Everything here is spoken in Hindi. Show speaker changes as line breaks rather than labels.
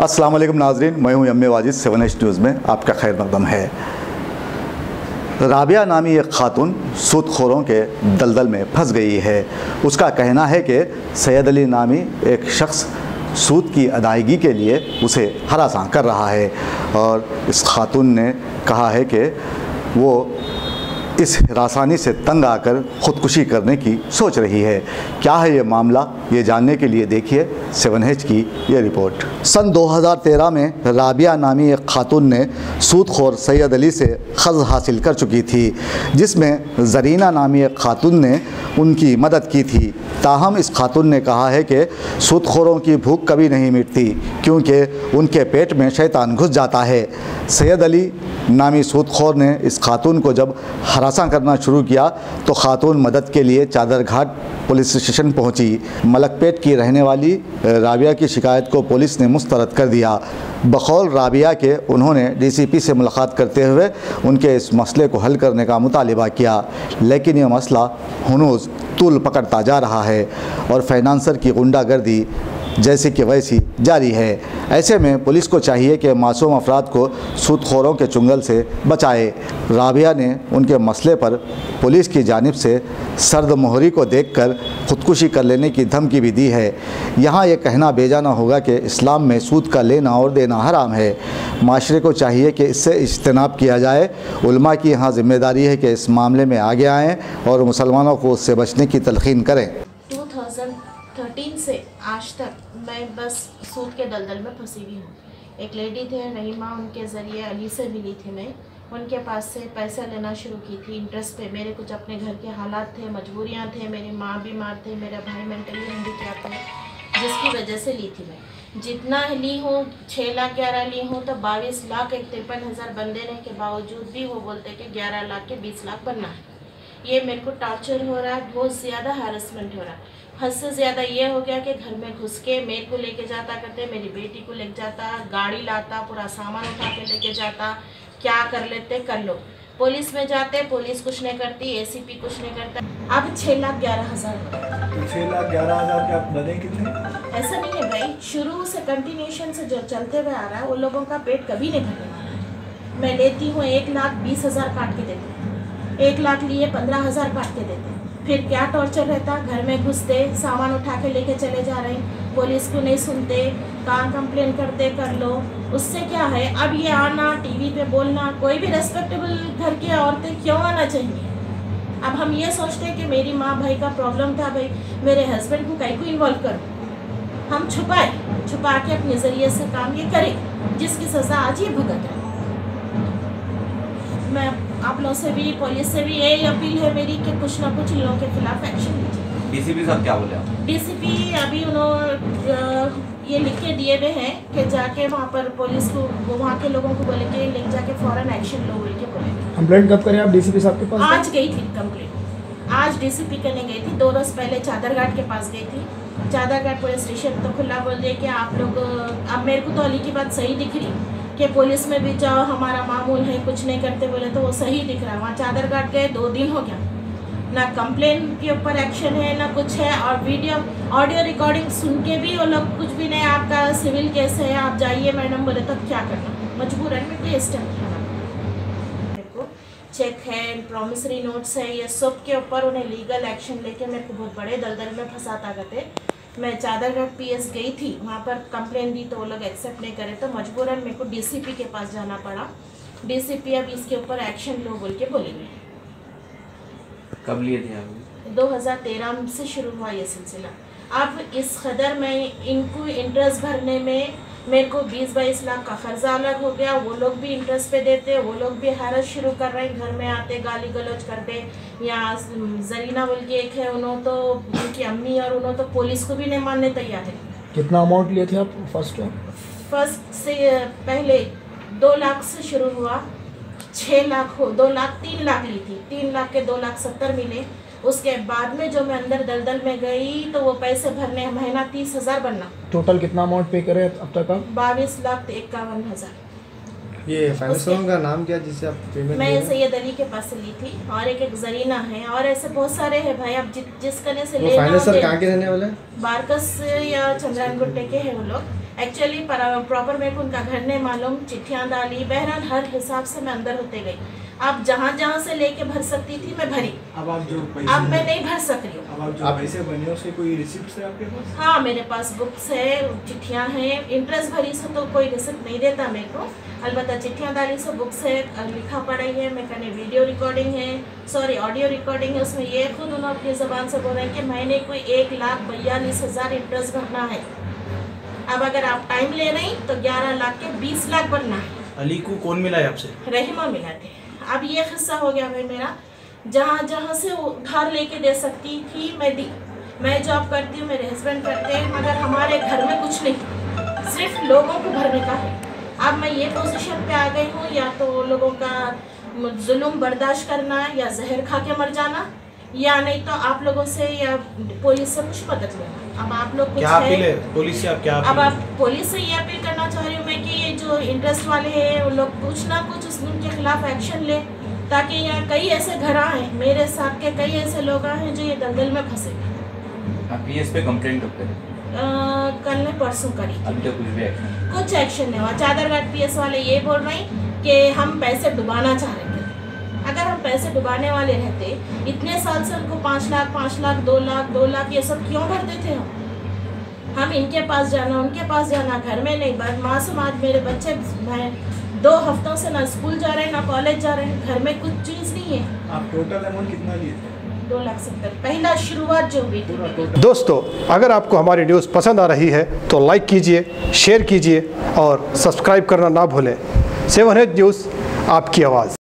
अस्सलाम वालेकुम नाज़रीन, मैं हूं यम्मे वाजिद। 7H न्यूज़ में आपका खैर मक़दम है। राबिया नामी एक खातून सूदखोरों के दलदल में फंस गई है। उसका कहना है कि सैयद अली नामी एक शख्स सूद की अदायगी के लिए उसे हरासा कर रहा है और इस खातून ने कहा है कि वो इस हरासानी से तंग आकर ख़ुदकुशी करने की सोच रही है। क्या है ये मामला, ये जानने के लिए देखिए 7H की ये रिपोर्ट। सन 2013 में राबिया नामी एक खातून ने सूदखोर सैयद अली से क़र्ज़ हासिल कर चुकी थी, जिसमें ज़रीना नामी एक खातून ने उनकी मदद की थी। ताहम इस खातून ने कहा है कि सूदखोरों की भूख कभी नहीं मिटती, क्योंकि उनके पेट में शैतान घुस जाता है। सैयद अली नामी सूदखोर ने इस खातून को जब हरासा करना शुरू किया तो खातून मदद के लिए चादरघाट पुलिस स्टेशन पहुंची। मलकपेट की रहने वाली राबिया की शिकायत को पुलिस ने मुस्तरद कर दिया। बकौल राबिया के उन्होंने DCP से मुलाकात करते हुए उनके इस मसले को हल करने का मुतालिबा किया, लेकिन यह मसला हनूज़ तूल पकड़ता जा रहा है और फाइनेंसर की गुंडागर्दी जैसी कि वैसी जारी है। ऐसे में पुलिस को चाहिए कि मासूम अफराद को सूदखोरों के चुंगल से बचाए। राबिया ने उनके मसले पर पुलिस की जानिब से सर्द मोहरी को देखकर ख़ुदकुशी कर लेने की धमकी भी दी है। यहाँ ये कहना बेजाना होगा कि इस्लाम में सूद का लेना और देना हराम है। माशरे को चाहिए कि इससे इज्तनाब किया जाए। उलमा की यहाँ ज़िम्मेदारी है कि इस मामले में आगे आएँ और मुसलमानों को उससे बचने की तलक़ीन करें।
2013 से आज तक मैं बस सूद के दलदल में फंसी हुई हूँ। एक लेडी थे रहीमा, उनके ज़रिए अली से मिली थी मैं। उनके पास से पैसा लेना शुरू की थी इंटरेस्ट पे। मेरे कुछ अपने घर के हालात थे, मजबूरियाँ थे, मेरी माँ बीमार थे, मेरा भाई मेंटली हैंडीकैप है, जिसकी वजह से ली थी मैं। जितना ली हूँ 6 लाख 11 ली हूँ, तो 22 लाख 53,000 बन देने के बावजूद भी वो बोलते कि 11 लाख के 20 लाख बनना है। ये मेरे को टॉर्चर हो रहा है, बहुत ज़्यादा हैरेसमेंट हो रहा है। हद से ज़्यादा ये हो गया कि घर में घुस के मेरे को लेके जाता करते, मेरी बेटी को लेके जाता, गाड़ी लाता, पूरा सामान उठा के लेके जाता। क्या कर लेते कर लो। पुलिस में जाते, पुलिस कुछ नहीं करती, ACP कुछ नहीं करता। अब 6,11,000
6,11,000 के आप बने कितने?
ऐसा नहीं है भाई, शुरू से कंटिन्यूशन से जो चलते हुए आ रहा है, वो लोगों का पेट कभी नहीं भरने वाला है। मैं लेती हूँ 1,20,000 काट के देती हूँ, 1 लाख लिए 15,000 काट के देते। फिर क्या टॉर्चर रहता, घर में घुसते, सामान उठा के लेके चले जा रहे हैं, पुलिस को नहीं सुनते, कहाँ कंप्लेन करते कर लो। उससे क्या है, अब ये आना टीवी पे बोलना, कोई भी रेस्पेक्टेबल घर की औरतें क्यों आना चाहिए। अब हम ये सोचते हैं कि मेरी माँ भाई का प्रॉब्लम था, भाई मेरे हस्बैंड को कहीं को इन्वॉल्व करो, हम छुपा के अपने ज़रिए से काम ये करें, जिसकी सज़ा आज ये भुगत है। मैं आप लोगों से भी, पुलिस से भी यही अपील है मेरी कि कुछ ना कुछ इन लोगों के खिलाफ एक्शन लीजिए।
DCP साहब क्या बोले आप?
DCP अभी उन्होंने ये लिख के दिए हुए हैं कि जाके वहाँ पर पुलिस को, वहाँ के लोगों को बोले कि लेके जाके फ़ौरन एक्शन लो बोल के बोले।
कंप्लेंट कब करें आप DCP साहब के पास?
आज गई थी कंप्लेंट, आज DCP करने गई थी। 2 रोज़ पहले चादरघाट के पास गई थी। चादरघाट पुलिस स्टेशन तो खुला बोल दिया कि आप लोग, अब मेरे को तो अली की बात सही दिख रही कि पुलिस में भी जाओ, हमारा मामूल है, कुछ नहीं करते बोले, तो वो सही दिख रहा है। वहाँ चादरघाट गए 2 दिन हो गया, ना कंप्लेन के ऊपर एक्शन है ना कुछ है, और ऑडियो रिकॉर्डिंग सुन के भी वो लोग कुछ भी नहीं। आपका सिविल केस है, आप जाइए मैडम बोले, तब क्या करना, मजबूरन में कोई स्टेप उठाना। मेरे को चेक है, प्रॉमिसरी नोट्स है, ये सब के ऊपर उन्हें लीगल एक्शन लेके मेरे को बहुत बड़े दलदल में फंसाता करते। मैं चादरघाट PS गई थी, वहाँ पर कंप्लेन दी तो वो लोग एक्सेप्ट नहीं करे, तो मजबूरन मेरे को DCP के पास जाना पड़ा। DCP अब इसके ऊपर एक्शन लो बोल के बोलेंगे।
कब लिए थे आप?
2013 से शुरू हुआ ये सिलसिला। अब इस कदर में इनको इंटरेस्ट भरने में मेरे को 20-22 लाख का ख़र्जा अलग हो गया। वो लोग भी इंटरेस्ट पे देते, वो लोग भी हैरत शुरू कर रहे हैं, घर में आते गाली गलौज करते। यहाँ जरीना बोल के एक है, उन्होंने तो उनकी अम्मी और उन्होंने तो पुलिस को भी नहीं मानने तैयार है।
कितना अमाउंट लिए थे आप
फर्स्ट से पहले 2 लाख से शुरू हुआ, 6 लाख हो, 2 लाख 3 लाख ली थी, 3 लाख के 2,70,000 मिले। उसके बाद में जो मैं अंदर दलदल में गई तो वो पैसे भरने महीना 30,000 बनना।
टोटल कितना अमाउंट पे करे अब तक आप?
22,51,000।
ये फाइनेंसर का नाम क्या जिससे आप पेमेंट?
मैं सैयद अली के पास से ली थी, और एक जरीना है, और ऐसे बहुत सारे हैं भाई। अब जिस कने से लेना,
फाइनेंसर कहाँ के रहने वाले?
बारकस या चंद्रायन गुट्टे के हैं वो लोग। एक्चुअली प्रॉपर मेरे को उनका घर नहीं मालूम, चिट्ठियाँ डाली, बहरहाल हर हिसाब से मैं अंदर होते गई। अब जहाँ से लेके भर सकती थी मैं भरी।
अब आप जो पैसे
अब मैं नहीं भर सक रही हूँ।
अब आप जो पैसे बने उसके कोई रिसिप्ट है आपके पास?
हाँ, मेरे पास बुक्स है, चिट्ठियाँ हैं। इंटरेस्ट भरी से तो कोई रिसिप्ट नहीं देता मेरे को, अलबत्ता चिट्ठियाँ डाली से बुक्स है, लिखा पढ़ाई है, मैं कहने वीडियो रिकॉर्डिंग है, सॉरी ऑडियो रिकॉर्डिंग है। उसमें ये खुद उन्होंने अपनी ज़बान से बोल रहे हैं कि महीने को 1,42,000 इंटरेस्ट भरना है। अब अगर आप टाइम ले रही तो 11 लाख के 20 लाख बनना है।
अली को कौन मिला है आपसे?
रहीमा मिला थे। अब ये किस्सा हो गया भाई मेरा, जहाँ से उधार लेके दे सकती थी मैं दी। मैं जॉब करती हूँ, मेरे हस्बैंड करते हैं, मगर हमारे घर में कुछ नहीं, सिर्फ लोगों को भरने का है। अब मैं ये पोजीशन पे आ गई हूँ, या तो लोगों का जुल्म बर्दाश्त करना या जहर खा के मर जाना, या नहीं तो आप लोगों से या पुलिस से कुछ मदद लेना। अब आप लोग कुछ
क्या अपील है पुलिस से? आप क्या
अब आप पुलिस से ये अपील करना चाह रही हूँ मैं कि ये जो इंटरेस्ट वाले हैं वो लोग कुछ ना कुछ उनके खिलाफ एक्शन ले, ताकि यहाँ कई ऐसे घर हैं, मेरे साथ के कई ऐसे लोग हैं जो ये दलदल में फंसे।
आप पीएस पे कंप्लेंट कब करें?
कल ने परसों करी,
अभी तक कुछ एक्शन
नहीं हुआ। चादरघाट पीएस वाले ये बोल रहे हैं कि हम पैसे डुबाना चाह रहे थे। अगर हम पैसे डुबाने वाले रहते, इतने साल से उनको 5 लाख 2 लाख ये सब क्यों भरते थे हम इनके पास जाना, उनके पास जाना, घर में नहीं। मासूम आज मेरे बच्चे 2 हफ्तों से ना स्कूल जा रहे हैं ना कॉलेज जा रहे हैं, घर में कुछ चीज़ नहीं है।
आप टोटल अमाउंट कितना लिए थे?
2,70,000 पहला शुरुआत जो हुई थी।
दोस्तों, अगर आपको हमारी न्यूज़ पसंद आ रही है तो लाइक कीजिए, शेयर कीजिए और सब्सक्राइब करना ना भूलें। 7 न्यूज़, आपकी आवाज़।